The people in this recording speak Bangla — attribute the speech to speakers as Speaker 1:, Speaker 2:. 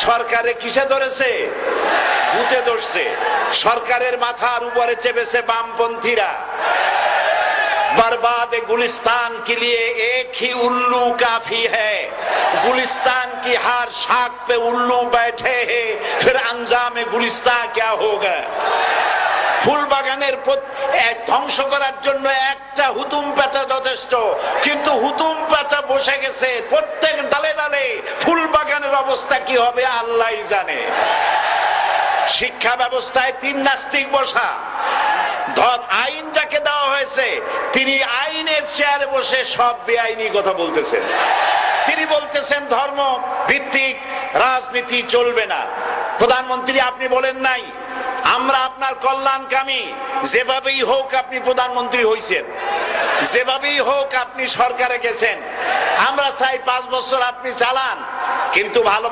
Speaker 1: সরকারে কিসে ধরেছে? ভূতে ধরছে। সরকারের মাথার উপরে চেপেছে বামপন্থীরা। बर्बाद गुलिस्तान के लिए एक ही उल्लू काफी है, गुलिस्तान की हर शाख पे उल्लू बैठे हैं, फिर अंजाम गुलिस्तान क्या होगा? ফুল বাগানের ধ্বংস করার জন্য একটা হুতুম পেঁচা যথেষ্ট, কিন্তু হুতুম পেঁচা বসে গেছে প্রত্যেক ডালে ডালে। ফুল বাগানের অবস্থা কি হবে আল্লাহই জানে। শিক্ষা ব্যবস্থায় 3 নাস্তিক বসা। আইন যাকে দেওয়া হয়েছে তিনি আইনের চেয়ারে বসে সব বেআইনি কথা বলতেছেন। তিনি বলতেছেন ধর্ম ভিত্তিক রাজনীতি চলবে না। প্রধানমন্ত্রী আপনি বলেন নাই আমরা আপনার কল্যাণকামী, যেভাবেই হোক আপনি প্রধানমন্ত্রী হইছেন, যেভাবেই হোক আপনি সরকারে গেছেন, আমরা চাই 5 বছর আপনি চালান, কিন্তু ভালো